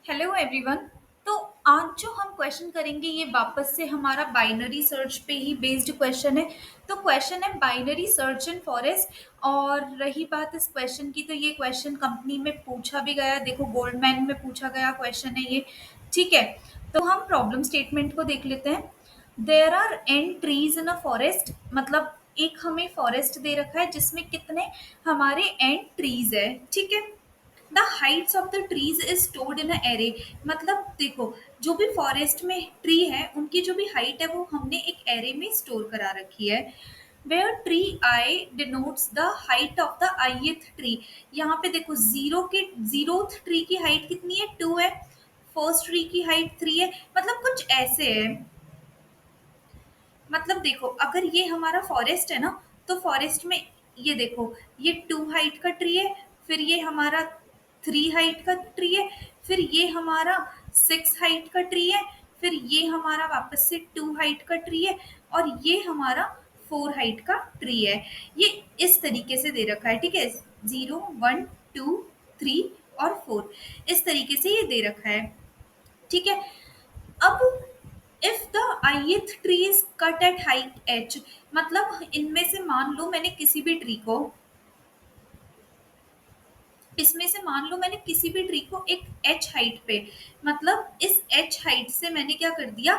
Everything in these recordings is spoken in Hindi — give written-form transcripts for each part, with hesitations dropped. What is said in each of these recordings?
Hello everyone. तो आज जो हम क्वेश्चन करेंगे ये वापस से हमारा बाइनरी सर्च पे ही बेस्ड क्वेश्चन है। तो क्वेश्चन है बाइनरी सर्च इन फॉरेस्ट। और रही बात इस क्वेश्चन की, तो ये क्वेश्चन कंपनी में पूछा भी गया, देखो गोल्डमैन में पूछा गया क्वेश्चन है ये। ठीक है, तो हम प्रॉब्लम स्टेटमेंट को देख लेते हैं। There are n trees in a forest, मतलब एक हमें फॉरेस्ट दे रखा है जिसमें कितने हमारे एंड ट्रीज है। ठीक है, the Heights of the trees is stored in array, मतलब देखो जो भी फॉरेस्ट में ट्री है उनकी जो भी हाइट है वो हमने एक एरे में स्टोर करा रखी है। Where tree i denotes the height of the ith tree. यहाँ पे देखो जीरोथ ट्री की हाइट कितनी है, 2 है। फर्स्ट ट्री की हाइट 3 है, मतलब कुछ ऐसे है। मतलब देखो अगर ये हमारा फॉरेस्ट है ना, तो फॉरेस्ट में ये देखो ये 2 हाइट का ट्री है, फिर ये हमारा 3 हाइट का ट्री है, फिर ये हमारा 6 हाइट का ट्री है, फिर ये हमारा वापस से 2 हाइट का ट्री है, और ये हमारा 4 हाइट का ट्री है। ये इस तरीके से दे रखा है। ठीक है, 0 1 2 3 और 4 इस तरीके से ये दे रखा है। ठीक है, अब if the ith tree is cut at height h, मतलब इनमें से मान लो मैंने किसी भी ट्री को, इसमें से मान लो मैंने किसी भी ट्री को एक h हाइट पे, मतलब इस h हाइट से मैंने क्या कर दिया,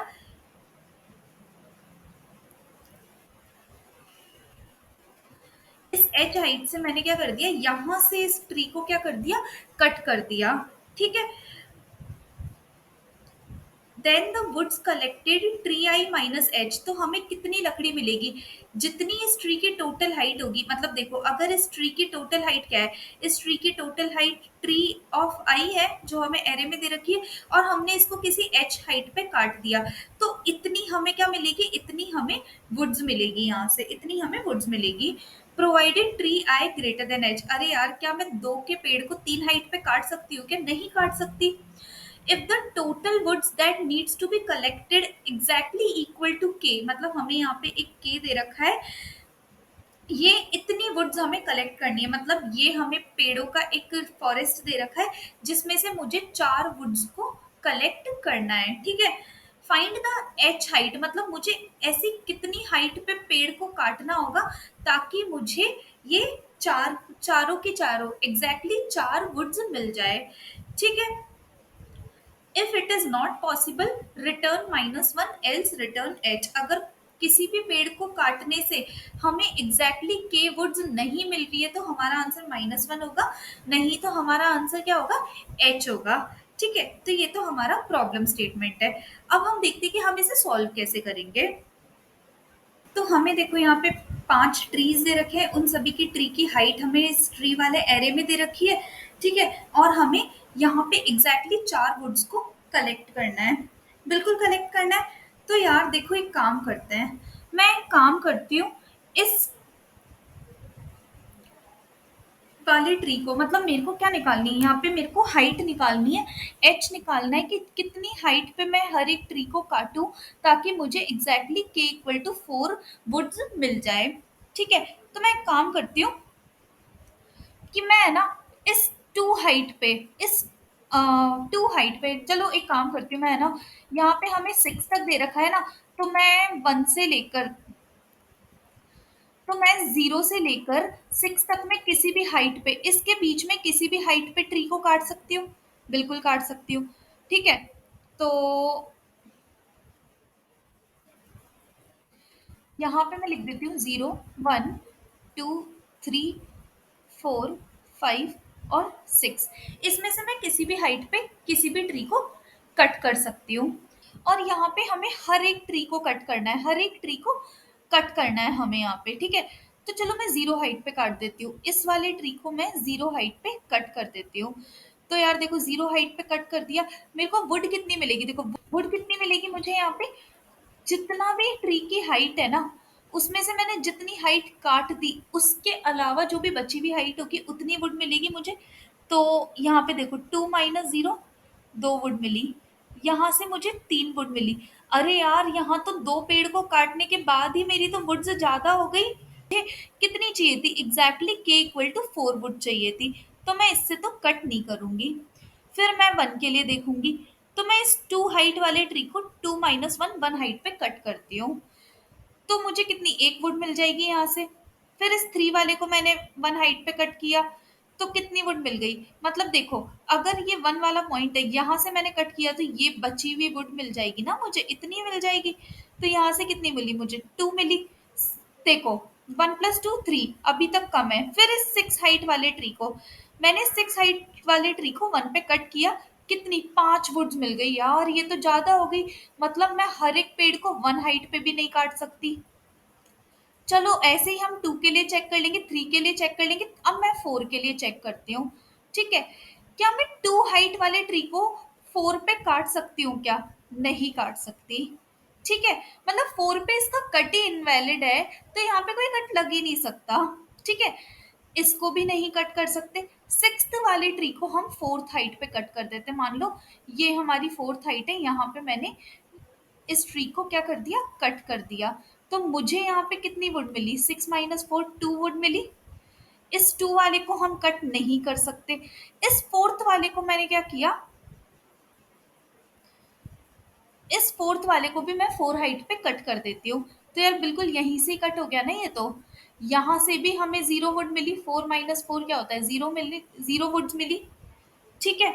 इस h हाइट से मैंने क्या कर दिया, यहां से इस ट्री को क्या कर दिया, कट कर दिया। ठीक है, then the woods collected tree i minus h, तो हमें कितनी लकड़ी मिलेगी, जितनी इस ट्री की टोटल हाइट होगी। मतलब देखो अगर इस ट्री की टोटल हाइट क्या है, इस ट्री की टोटल हाइट ट्री ऑफ आई है जो हमें एरे में दे रखी है, और हमने इसको किसी एच हाइट पे काट दिया, तो इतनी हमें क्या मिलेगी, इतनी हमें वुड्स मिलेगी, यहाँ से इतनी हमें वुड्स मिलेगी। प्रोवाइडेड ट्री आई ग्रेटर देन एच, अरे यार क्या मैं 2 के पेड़ को 3 हाइट पे काट सकती हूँ क्या, नहीं काट सकती। if the total woods that needs to be collected exactly equal to k, मतलब हमें यहाँ पे एक k दे रखा है, ये इतनी वुड्स हमें कलेक्ट करनी है, मतलब ये हमें पेड़ों का एक फॉरेस्ट दे रखा है जिसमें से मुझे 4 वुड्स को कलेक्ट करना है। ठीक है, फाइंड द एच हाइट, मतलब मुझे ऐसी कितनी हाइट पे पेड़ को काटना होगा ताकि मुझे ये चारों के चारों एग्जैक्टली 4 वुड्स मिल जाए। ठीक है, if it is not possible return -1 else return H, अगर किसी भी पेड़ को काटने से हमें एग्जैक्टली के वुड्स नहीं मिल रही है तो हमारा आंसर -1 होगा, नहीं तो हमारा आंसर क्या होगा, एच होगा। ठीक है, तो ये तो हमारा प्रॉब्लम स्टेटमेंट है। अब हम देखते हैं कि हम इसे सॉल्व कैसे करेंगे। तो हमें देखो यहाँ पे 5 ट्रीज दे रखे हैं, उन सभी की ट्री की हाइट हमें इस ट्री वाले एरे में दे रखी है। ठीक है, और हमें यहाँ पे एग्जैक्टली 4 वुड्स को कलेक्ट करना है, बिल्कुल कलेक्ट करना है। तो यार देखो एक काम करते हैं, मैं एक काम करती हूँ, इस वाले ट्री को, मतलब मेरे को क्या निकालनी है, यहाँ पे मेरे को हाइट निकालनी है, एच निकालना है कि कितनी हाइट पे मैं हर एक ट्री को काटूं ताकि मुझे एग्जैक्टली के इक्वल टू 4 वुड्स मिल जाए। ठीक है, तो मैं एक काम करती हूँ कि मैं ना इस 2 हाइट पे, इस 2 हाइट पे, चलो एक काम करती हूँ मैं, है ना यहाँ पे हमें 6 तक दे रखा है ना, तो मैं 1 से लेकर, तो मैं 0 से लेकर 6 तक में किसी भी हाइट पे, इसके बीच में किसी भी हाइट पे ट्री को काट सकती हूँ, बिल्कुल काट सकती हूँ। ठीक है, तो यहाँ पे मैं लिख देती हूँ 0 1 2 3 4 5 और 6, इसमें से मैं किसी भी हाइट पे किसी भी ट्री को कट कर सकती हूँ। और यहाँ पे हमें हर एक ट्री को कट करना है, हर एक ट्री को कट करना है हमें यहाँ पे। ठीक है, तो चलो मैं 0 हाइट पे काट देती हूँ, इस वाले ट्री को मैं 0 हाइट पे कट कर देती हूँ। तो यार देखो 0 हाइट पे कट कर दिया, मेरे को वुड कितनी मिलेगी, देखो वुड कितनी मिलेगी मुझे यहाँ पे, जितना भी ट्री की हाइट है ना, उसमें से मैंने जितनी हाइट काट दी उसके अलावा जो भी बची हुई हाइट होगी उतनी वुड मिलेगी मुझे। तो यहाँ पे देखो 2 - 0 2 वुड मिली, यहाँ से मुझे 3 वुड मिली। अरे यार यहाँ तो 2 पेड़ को काटने के बाद ही मेरी तो वुड्स ज़्यादा हो गई। मुझे कितनी चाहिए थी, एग्जैक्टली के इक्वल टू 4 वुड चाहिए थी, तो मैं इससे तो कट नहीं करूँगी। फिर मैं 1 के लिए देखूंगी, तो मैं इस 2 हाइट वाले ट्री को 2 माइनस 1 1 हाइट पे कट करती हूँ, तो मुझे कितनी एक वुड मिल जाएगी यहाँ से। फिर इस 3 वाले को मैंने 1 हाइट पे कट किया, तो कितनी वुड मिल गई। मतलब देखो, अगर ये 1 वाला पॉइंट है, यहाँ से मैंने कट किया, तो ये बची हुई वुड मिल जाएगी ना, मुझे इतनी मिल जाएगी। तो यहाँ से कितनी मिली मुझे, 2 मिली। देखो, 1 प्लस 2 3, अभी तक कम है। फिर इस 6 हाइट वाले ट्री को मैंने 6 हाइट वाले ट्री को 1 पे कट किया, कितनी 5 वुड्स मिल गई। यार ये तो ज्यादा हो गई, मतलब मैं हर एक पेड़ को 1 हाइट पे भी नहीं काट सकती। चलो ऐसे ही हम 2 के लिए चेक कर लेंगे, 3 के लिए चेक कर लेंगे। अब मैं 4 के लिए चेक करती हूँ। ठीक है, क्या मैं 2 हाइट वाले ट्री को 4 पे काट सकती हूँ क्या? नहीं काट सकती। ठीक है, मतलब 4 पे इसका कट ही इनवैलिड है, तो यहाँ पे कोई कट लग ही नहीं सकता। ठीक है, इसको भी नहीं कट कर सकते। सिक्स्थ वाले ट्री को हम फोर्थ हाइट पे कट कर देते। मान लो ये हमारी फोर्थ हाइट है, यहाँ पे मैंने इस ट्री को क्या कर दिया, कट कर दिया। तो मुझे यहाँ पे कितनी वुड मिली, 6 - 4 2 वुड मिली। इस 2 वाले को हम कट नहीं कर सकते। इस फोर्थ वाले को मैंने क्या किया, इस फोर्थ वाले को भी मैं 4 हाइट पे कट कर देती हूँ। तो यार बिल्कुल यहीं से ही कट हो गया ना ये तो। यहाँ से भी हमें 0 वुड मिली, 4 - 4 क्या होता है, 0 मिली, 0 वुड्स मिली। ठीक है,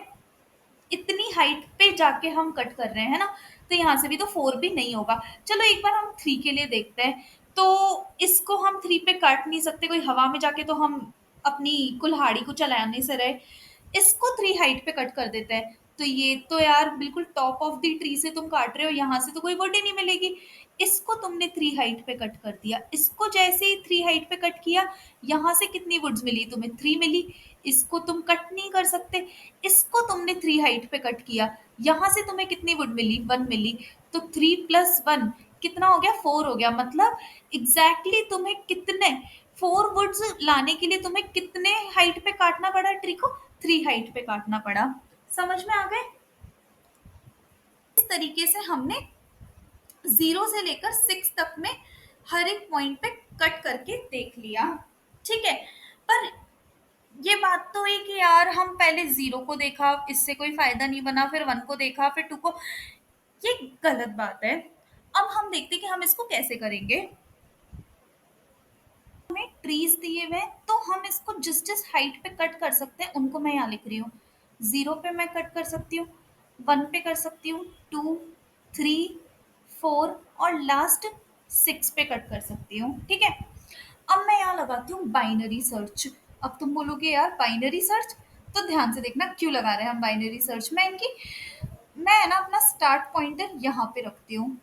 इतनी हाइट पे जाके हम कट कर रहे हैं ना, तो यहाँ से भी तो 4 भी नहीं होगा। चलो एक बार हम 3 के लिए देखते हैं। तो इसको हम 3 पे काट नहीं सकते, कोई हवा में जाके तो हम अपनी कुल्हाड़ी को चलाने से रहे। इसको 3 हाइट पे कट कर देते हैं। तो ये तो यार बिल्कुल टॉप ऑफ द ट्री से तुम काट रहे हो, यहाँ से तो कोई वुड ही नहीं मिलेगी। इसको तुमने 3 हाइट पे कट कर दिया, इसको जैसे ही 3 हाइट पे कट किया, यहाँ से कितनी वुड्स मिली तुम्हें, 3 मिली। इसको तुम कट नहीं कर सकते। इसको तुमने 3 हाइट पे कट किया, यहाँ से तुम्हें कितनी वुड मिली, 1 मिली। तो 3 + 1 कितना हो गया, 4 हो गया। मतलब एग्जैक्टली तुम्हें कितने 4 वुड्स लाने के लिए तुम्हें कितने हाइट पे काटना पड़ा ट्री को, 3 हाइट पे काटना पड़ा। समझ में आ गए। इस तरीके से हमने 0 से लेकर 6 तक में हर एक पॉइंट पे कट करके देख लिया। ठीक है, पर ये बात तो है कि यार हम पहले 0 को देखा, इससे कोई फायदा नहीं बना, फिर 1 को देखा, फिर 2 को। ये गलत बात है। अब हम देखते हैं कि हम इसको कैसे करेंगे। हमें ट्रीज दिए हुए हैं, तो हम इसको जिस जिस हाइट पे कट कर सकते हैं उनको मैं यहाँ लिख रही हूँ। 0 पे मैं कट कर सकती हूँ, 1 पे कर सकती हूँ, 2 3 4 और लास्ट 6 पे कट कर सकती हूँ। ठीक है, अब मैं यहाँ लगाती हूँ बाइनरी सर्च। अब तुम बोलोगे यार बाइनरी सर्च, तो ध्यान से देखना क्यों लगा रहे हैं हम बाइनरी सर्च। मैं है ना अपना स्टार्ट पॉइंटर यहाँ पे रखती हूँ।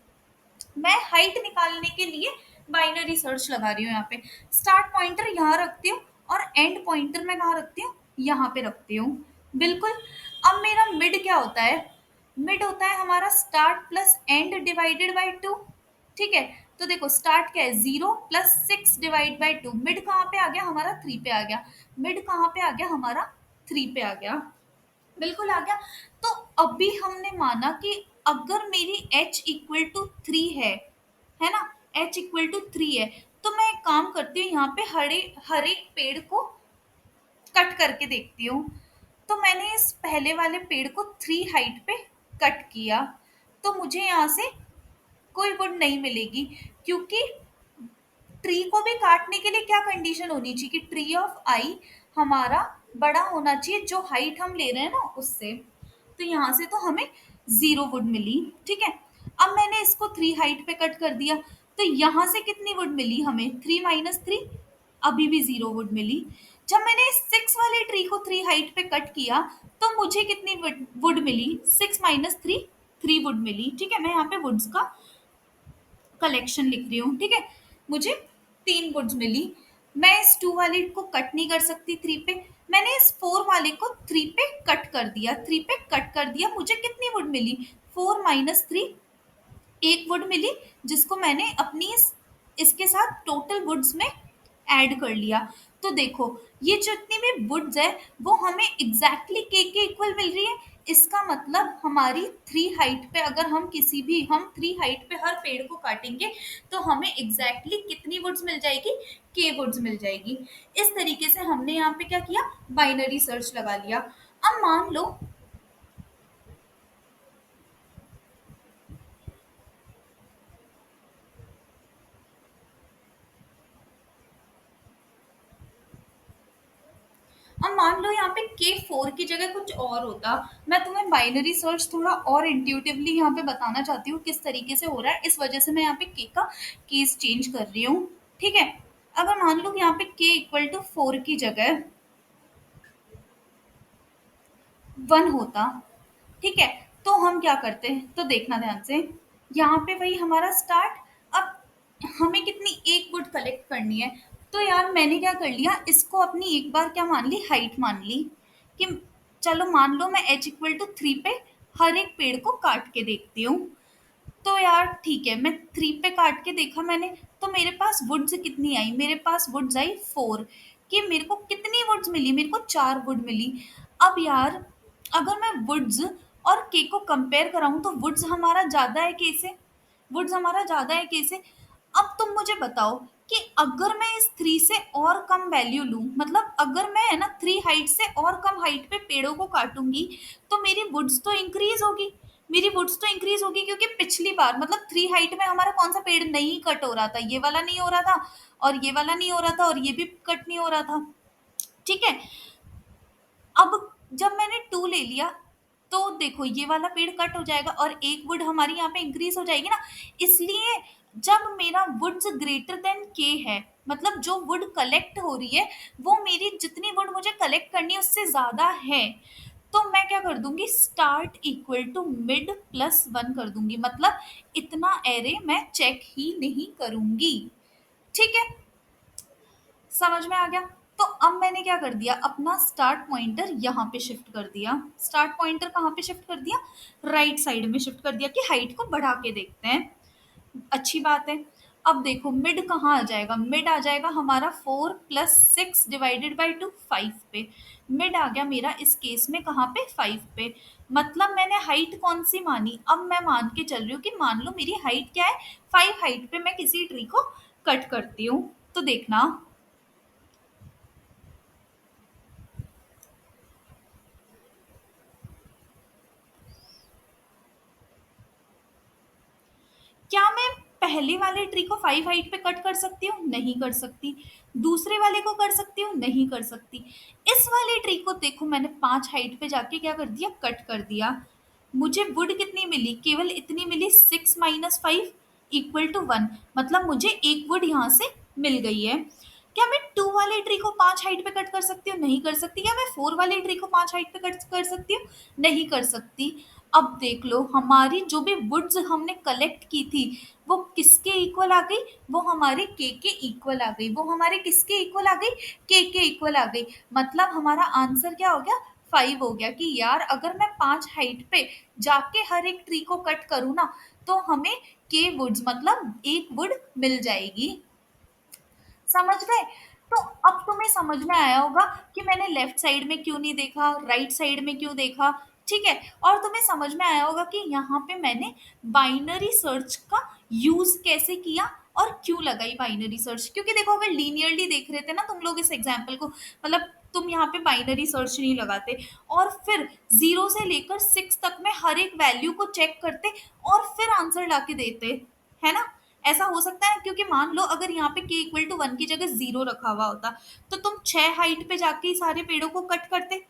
मैं हाइट निकालने के लिए बाइनरी सर्च लगा रही हूँ यहाँ पे। स्टार्ट पॉइंटर यहाँ रखती हूँ और एंड पॉइंटर मैं कहाँ रखती हूँ, यहाँ पे रखती हूँ। बिल्कुल। अब मेरा मिड क्या होता है, मिड होता है हमारा start plus and divided by 2। ठीक है, तो देखो स्टार्ट क्या है, 0 + 6 डिवाइड बाई 2। मिड कहाँ पे आ गया हमारा, 3 पे आ गया। मिड कहाँ पे आ गया हमारा, 3 पे आ गया। बिल्कुल आ गया। तो अभी हमने माना कि अगर मेरी h = 3 है ना, h = 3 है, तो मैं एक काम करती हूँ, यहाँ पे हर एक पेड़ को कट करके देखती हूँ। तो मैंने इस पहले वाले पेड़ को 3 हाइट पे कट किया, तो मुझे यहाँ से कोई वुड नहीं मिलेगी, क्योंकि ट्री को भी काटने के लिए क्या कंडीशन होनी चाहिए कि ट्री ऑफ आई हमारा बड़ा होना चाहिए जो हाइट हम ले रहे हैं ना उससे। तो यहाँ से तो हमें 0 वुड मिली। ठीक है, अब मैंने इसको 3 हाइट पे कट कर दिया, तो यहाँ से कितनी वुड मिली हमें, 3 - 3, अभी भी 0 वुड मिली। जब मैंने 6 वाले ट्री को 3 हाइट पे कट किया, तो मुझे कितनी वुड मिली, 6 - 3 3 वुड मिली। ठीक है, मैं यहाँ पे वुड्स का कलेक्शन लिख रही हूँ। ठीक है, मुझे 3 वुड्स मिली। मैं इस 2 वाले को कट नहीं कर सकती 3 पे, मैंने इस 4 वाले को 3 पे कट कर दिया, 3 पे कट कर दिया। मुझे कितनी वुड मिली, 4 - 3 एक वुड मिली, जिसको मैंने अपनी इसके साथ टोटल वुड्स में ऐड कर लिया। तो देखो, ये जितनी भी वुड्स है वो हमें एग्जैक्टली के इक्वल मिल रही है। इसका मतलब हमारी 3 हाइट पे, अगर हम 3 हाइट पे हर पेड़ को काटेंगे, तो हमें एग्जैक्टली कितनी वुड्स मिल जाएगी, के वुड्स मिल जाएगी। इस तरीके से हमने यहाँ पे क्या किया, बाइनरी सर्च लगा लिया। अब मान लो मान लो यहाँ पे K4 की जगह कुछ और होता। मैं तुम्हें बाइनरी सर्च थोड़ा और इंट्यूटिवली यहाँ पे बताना चाहती हूँ किस तरीके से हो रहा है, इस वजह से मैं यहाँ पे K का केस चेंज कर रही हूँ। ठीक है, अगर मान लो कि यहाँ पे K इक्वल टू 4 की जगह 1 होता, ठीक है, तो हम क्या करते हैं, तो देखना ध्यान से, यहाँ पे वही हमारा स्टार्ट। अब हमें कितनी एक वुड कलेक्ट करनी है, तो यार मैंने क्या कर लिया, इसको अपनी एक बार क्या मान ली, हाइट मान ली कि चलो मान लो मैं h इक्वल टू 3 पे हर एक पेड़ को काट के देखती हूँ। तो यार ठीक है, मैं 3 पे काट के देखा मैंने, तो मेरे पास वुड्स कितनी आई, मेरे पास वुड्स आई 4। कि मेरे को कितनी वुड्स मिली, मेरे को 4 वुड मिली। अब यार अगर मैं वुड्स और के को कंपेयर कराऊं तो वुड्स हमारा ज़्यादा है के से, वुड्स हमारा ज़्यादा है के से। अब तुम मुझे बताओ कि अगर मैं इस 3 से और कम वैल्यू लूँ, मतलब अगर मैं है ना 3 हाइट से और कम हाइट पे पेड़ों को काटूंगी, तो मेरी वुड्स तो इंक्रीज होगी, मेरी वुड्स तो इंक्रीज होगी, क्योंकि पिछली बार मतलब 3 हाइट में हमारा कौन सा पेड़ नहीं कट हो रहा था, ये वाला नहीं हो रहा था, और ये वाला नहीं हो रहा था, और ये भी कट नहीं हो रहा था। ठीक है, अब जब मैंने 2 ले लिया, तो देखो ये वाला पेड़ कट हो जाएगा और एक वुड हमारी यहाँ पे इंक्रीज हो जाएगी ना। इसलिए जब मेरा वुड्स ग्रेटर देन के है, मतलब जो वुड कलेक्ट हो रही है वो मेरी जितनी वुड मुझे कलेक्ट करनी है उससे ज्यादा है, तो मैं क्या कर दूंगी, start equal to mid plus 1 कर दूंगी, मतलब इतना एरे मैं चेक ही नहीं करूंगी। ठीक है, समझ में आ गया। तो अब मैंने क्या कर दिया, अपना स्टार्ट पॉइंटर यहाँ पे शिफ्ट कर दिया, स्टार्ट पॉइंटर कहाँ पे शिफ्ट कर दिया, राइट साइड में शिफ्ट कर दिया कि हाइट को बढ़ा के देखते हैं। अच्छी बात है। अब देखो मिड कहाँ आ जाएगा, मिड आ जाएगा हमारा 4 + 6 डिवाइडेड बाई 2 5 पे। मिड आ गया मेरा इस केस में कहाँ पे, 5 पे। मतलब मैंने हाइट कौन सी मानी, अब मैं मान के चल रही हूँ कि मान लो मेरी हाइट क्या है, 5 हाइट पे मैं किसी ट्री को कट करती हूँ। तो देखना, क्या मैं पहले वाले ट्री को 5 हाइट पे कट कर सकती हूँ, नहीं कर सकती। दूसरे वाले को कर सकती हूँ, नहीं कर सकती। इस वाले ट्री को देखो मैंने 5 हाइट पे जाके क्या कर दिया, कट कर दिया। मुझे वुड कितनी मिली, केवल इतनी मिली, 6 - 5 इक्वल टू 1, मतलब मुझे एक वुड यहाँ से मिल गई है। क्या मैं 2 वाले ट्री को 5 हाइट पे कट कर सकती हूँ, नहीं कर सकती। क्या मैं 4 वाले ट्री को 5 हाइट पे कट कर सकती हूँ, नहीं कर सकती। अब देख लो हमारी जो भी वुड्स हमने कलेक्ट की थी वो किसके इक्वल आ गई, वो हमारे के इक्वल आ गई, वो हमारे किसके इक्वल आ गई, के इक्वल आ गई। मतलब हमारा आंसर क्या हो गया, 5 हो गया। कि यार अगर मैं 5 हाइट पे जाके हर एक ट्री को कट करूँ ना, तो हमें के वुड्स मतलब एक वुड मिल जाएगी। समझ गए। तो अब तुम्हें समझ में आया होगा कि मैंने लेफ्ट साइड में क्यों नहीं देखा, राइट साइड में क्यों देखा। ठीक है, और तुम्हें समझ में आया होगा कि यहाँ पे मैंने बाइनरी सर्च का यूज कैसे किया और क्यों लगाई बाइनरी सर्च। क्योंकि देखो अगर लीनियरली देख रहे थे ना तुम लोग इस एग्जाम्पल को, मतलब तुम यहाँ पे बाइनरी सर्च नहीं लगाते और फिर 0 से लेकर 6 तक में हर एक वैल्यू को चेक करते और फिर आंसर लाके देते, है ना। ऐसा हो सकता है, क्योंकि मान लो अगर यहाँ पे k इक्वल टू 1 की जगह 0 रखा हुआ होता, तो तुम 6 हाइट पे जाके ही सारे पेड़ों को कट करते,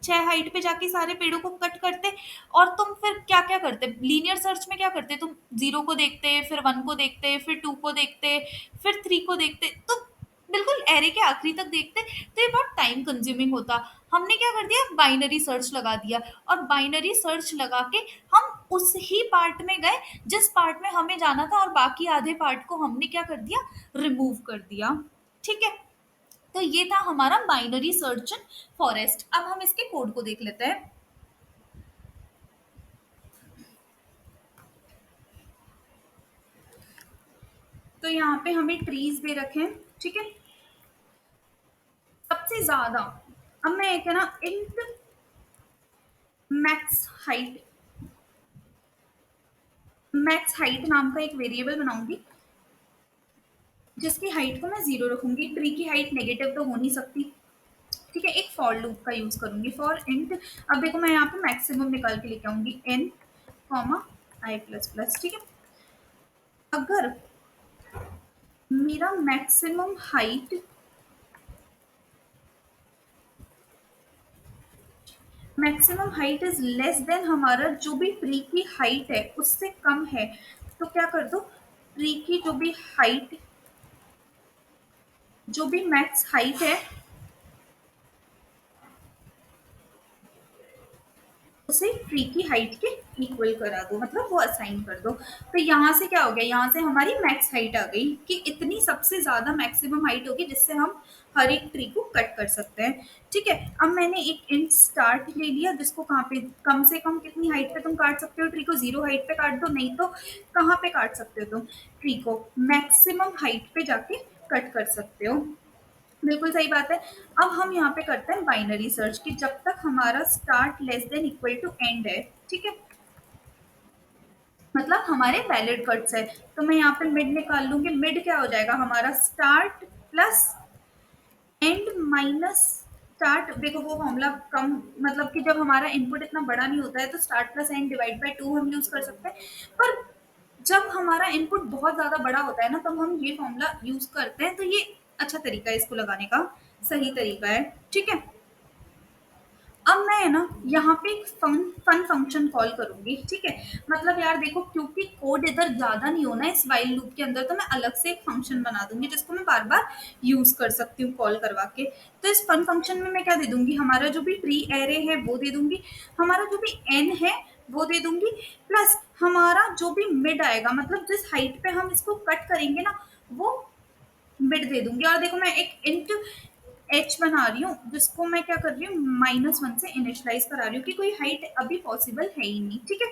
6 हाइट पे जाके सारे पेड़ों को कट करते। और तुम फिर क्या क्या करते, लीनियर सर्च में क्या करते, तुम 0 को देखते, फिर 1 को देखते, फिर 2 को देखते, फिर 3 को देखते, तो बिल्कुल एरे के आखिरी तक देखते, तो ये बहुत टाइम कंज्यूमिंग होता। हमने क्या कर दिया, बाइनरी सर्च लगा दिया, और बाइनरी सर्च लगा के हम उस ही पार्ट में गए जिस पार्ट में हमें जाना था, और बाकी आधे पार्ट को हमने क्या कर दिया, रिमूव कर दिया। ठीक है, तो ये था हमारा बाइनरी सर्च इन फॉरेस्ट। अब हम इसके कोड को देख लेते हैं। तो यहाँ पे हमें ट्रीज दे रखे हैं, ठीक है, सबसे ज्यादा। अब मैं एक है ना int max height, max height नाम का एक वेरिएबल बनाऊंगी जिसकी हाइट को मैं 0 रखूंगी। ट्री की हाइट नेगेटिव तो हो नहीं सकती। ठीक है, एक फॉर लूप का यूज करूंगी, फॉर इंट। अब देखो मैं यहाँ पे मैक्सिमम निकाल के लेके आऊंगी, n कॉमा आई प्लस प्लस। ठीक है, अगर मेरा maximum height maximum height is less than, हमारा जो भी ट्री की हाइट है उससे कम है, तो क्या कर दो, ट्री की जो भी हाइट, जो भी मैक्स हाइट है उसे ट्री की हाइट के इक्वल करा दो, मतलब वो असाइन कर दो। तो यहाँ से क्या हो गया, यहाँ से हमारी मैक्स हाइट आ गई कि इतनी सबसे ज्यादा मैक्सिमम हाइट होगी जिससे हम हर एक ट्री को कट कर सकते हैं। ठीक है, अब मैंने एक इंट स्टार्ट ले लिया जिसको कहाँ पे, कम से कम कितनी हाइट पे तुम काट सकते हो ट्री को, 0 हाइट पे काट दो, नहीं तो कहाँ पे काट सकते हो तुम ट्री को, मैक्सिमम हाइट पे जाके कट कर सकते हो। बिल्कुल सही बात है। अब हम यहाँ पे करते हैं बाइनरी सर्च कि जब तक हमारा start less than equal to end है, ठीक है, मतलब हमारे वैलिड कट्स है, तो मैं यहाँ पे मिड निकाल लूंगी। मिड क्या हो जाएगा हमारा, start plus and minus start. देखो वो फॉर्मूला कम, मतलब कि जब हमारा इनपुट इतना बड़ा नहीं होता है तो start plus and divide by 2 हम यूज कर सकते हैं, पर जब हमारा इनपुट बहुत ज्यादा बड़ा होता है ना तब हम ये फॉर्मूला यूज करते हैं, तो ये अच्छा तरीका है इसको लगाने का, सही तरीका है। ठीक है, अब मैं है ना यहाँ पे एक फन फन फंक्शन कॉल करूंगी। ठीक है, मतलब यार देखो क्योंकि कोड इधर ज्यादा नहीं होना है इस वाइल लूप के अंदर, तो मैं अलग से एक फंक्शन बना दूंगी जिसको मैं बार बार यूज कर सकती हूँ कॉल करवा के। तो इस फन फंक्शन में मैं क्या दे दूंगी, हमारा जो भी ट्री एरे है वो दे दूंगी, हमारा जो भी एन है वो दे दूंगी, प्लस हमारा जो भी मिड आएगा, मतलब जिस हाइट पे हम इसको कट करेंगे ना वो मिड दे दूंगी। और देखो मैं एक इंट एच बना रही हूँ जिसको मैं क्या कर रही हूँ, -1 से इनिशलाइज करा रही हूँ कि कोई हाइट अभी पॉसिबल है ही नहीं। ठीक है,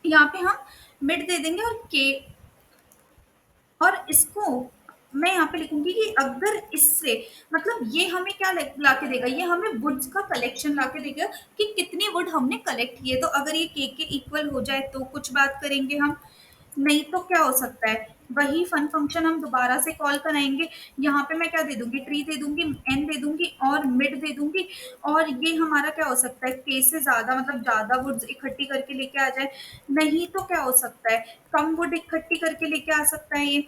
यहाँ पे हम मिड दे देंगे और के, और इसको मैं यहाँ पे लिखूंगी कि अगर इससे, मतलब ये हमें क्या ला के देगा, ये हमें वुड्स का कलेक्शन ला के देगा कि कितनी वुड हमने कलेक्ट किए। तो अगर ये के इक्वल हो जाए तो कुछ बात करेंगे हम, नहीं तो क्या हो सकता है, वही फन फंक्शन हम दोबारा से कॉल कराएंगे। यहाँ पे मैं क्या दे दूंगी, ट्री दे दूंगी, एन दे दूंगी और मिड दे दूंगी, और ये हमारा क्या हो सकता है, के से ज्यादा, मतलब ज्यादा वुड इकट्ठी करके लेके आ जाए, नहीं तो क्या हो सकता है, कम वुड इकट्ठी करके लेके आ सकता है ये।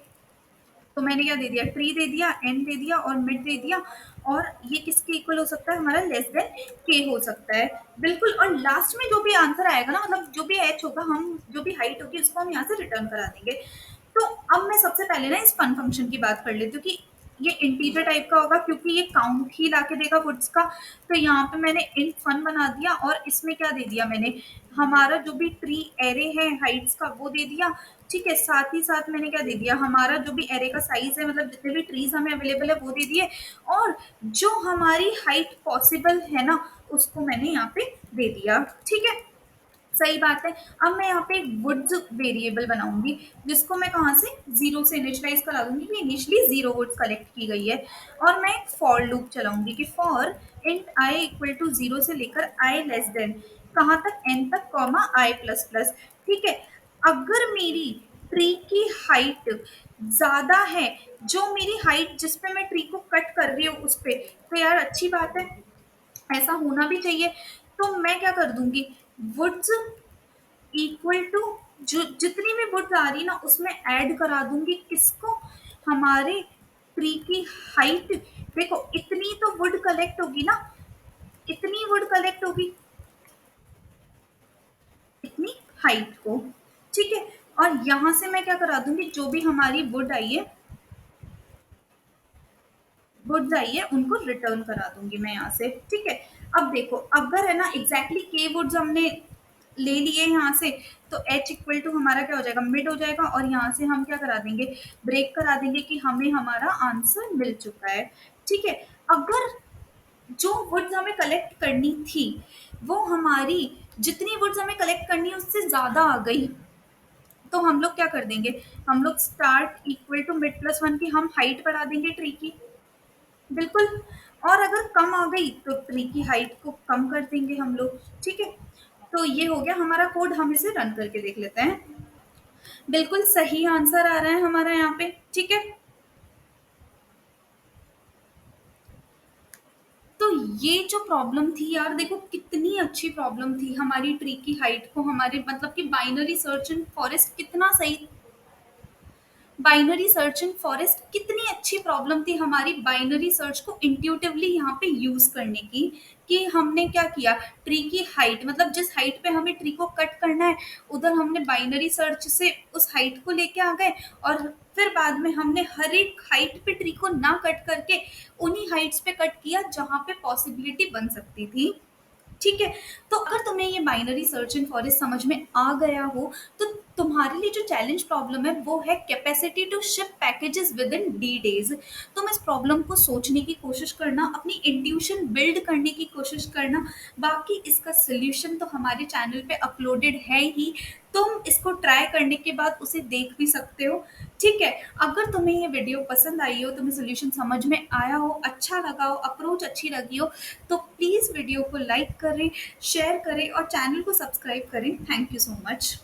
तो मैंने क्या दे दिया, ट्री दे दिया, एन दे दिया और मिड दे दिया, और ये किसके इक्वल हो सकता है, हमारा लेस देन के हो सकता है। बिल्कुल, और लास्ट में जो भी आंसर आएगा ना, मतलब जो भी एच होगा, हम जो भी हाइट होगी उसको हम यहाँ से रिटर्न करा देंगे। तो अब मैं सबसे पहले ना इस फन फंक्शन की बात कर लेती हूँ कि ये इंटीजर टाइप का होगा क्योंकि ये काउंट ही ला के देगा वुड्स का। तो यहाँ पे मैंने इंट फन बना दिया और इसमें क्या दे दिया मैंने, हमारा जो भी ट्री एरे है हाइट्स का वो दे दिया। ठीक है, साथ ही साथ मैंने क्या दे दिया, हमारा जो भी एरे का साइज है, मतलब जितने भी ट्रीज हमें अवेलेबल है वो दे दिए, और जो हमारी हाइट पॉसिबल है ना उसको मैंने यहाँ पे दे दिया। ठीक है, सही बात है। अब मैं यहाँ पे एक वुड्स वेरिएबल बनाऊंगी जिसको मैं कहाँ से, जीरो से इनिशियलाइज करा दूंगी कि इनिशियली जीरो वुड्स कलेक्ट की गई है, और मैं एक फॉर लूप चलाऊंगी कि for int i equal to 0 से लेकर आई लेस देन कहाँ तक, एन तक, कॉमा आई प्लस प्लस। ठीक है, अगर मेरी ट्री की हाइट ज्यादा है, जो मेरी हाइट जिस पे मैं ट्री को कट कर रही हूँ उस पे, तो यार अच्छी बात है, ऐसा होना भी चाहिए। तो मैं क्या कर दूंगी, वुड्स इक्वल टू जो जितनी भी वुड्स आ रही ना उसमें ऐड करा दूंगी किसको, हमारे ट्री की हाइट। देखो इतनी तो वुड कलेक्ट होगी ना, इतनी वुड कलेक्ट होगी, इतनी हाइट को। ठीक है, और यहां से मैं क्या करा दूंगी, जो भी हमारी वुड आई है, वुड्स आई है उनको रिटर्न करा दूंगी मैं यहाँ से। ठीक है, अब देखो अगर है ना एग्जैक्टली के वुड्स हमने ले लिए यहाँ से, तो एच इक्वल टू हमारा क्या हो जाएगा, मिड हो जाएगा, और यहाँ से हम क्या करा देंगे, ब्रेक करा देंगे कि हमें हमारा आंसर मिल चुका है। ठीक है, अगर जो वुड्स हमें कलेक्ट करनी थी वो हमारी, जितनी वुड्स हमें कलेक्ट करनी है उससे ज्यादा आ गई, तो हम लोग क्या कर देंगे, हम लोग start equal to mid plus one की हम हाइट बढ़ा देंगे ट्री की। बिल्कुल, और अगर कम आ गई तो ट्री की हाइट को कम कर देंगे हम लोग। ठीक है, तो ये हो गया हमारा कोड, हम इसे रन करके देख लेते हैं। बिल्कुल सही आंसर आ रहा है हमारा यहाँ पे। ठीक है, तो ये जो प्रॉब्लम थी यार, देखो कितनी अच्छी प्रॉब्लम थी, हमारी ट्री की हाइट को हमारे, मतलब कि बाइनरी सर्च इन फॉरेस्ट कितना सही, बाइनरी सर्च इन फॉरेस्ट कितनी अच्छी प्रॉब्लम थी हमारी बाइनरी सर्च को इंट्यूटिवली यहाँ पे यूज करने की। कि हमने क्या किया, ट्री की हाइट मतलब जिस हाइट पे हमें ट्री को कट करना है उधर हमने बाइनरी सर्च से उस हाइट को लेके आ गए, और फिर बाद में हमने हर एक हाइट पे ट्री को ना कट करके उन्हीं हाइट्स पे कट किया जहाँ पे पॉसिबिलिटी बन सकती थी। ठीक है। तो अगर तुम्हें ये बाइनरी सर्च इन फॉरेस्ट समझ में आ गया हो, तो तुम्हारे लिए जो चैलेंज प्रॉब्लम है वो है capacity to ship packages within d days. तुम इस प्रॉब्लम को सोचने की कोशिश करना, अपनी इंट्यूशन बिल्ड करने की कोशिश करना। बाकी इसका सोल्यूशन तो हमारे चैनल पे अपलोडेड है ही, तुम इसको ट्राई करने के बाद उसे देख भी सकते हो। ठीक है। अगर तुम्हें ये वीडियो पसंद आई हो, तुम्हें सोल्यूशन समझ में आया हो, अच्छा लगा हो, अप्रोच अच्छी लगी हो, तो प्लीज़ वीडियो को लाइक करें, शेयर करें और चैनल को सब्सक्राइब करें। Thank you so much.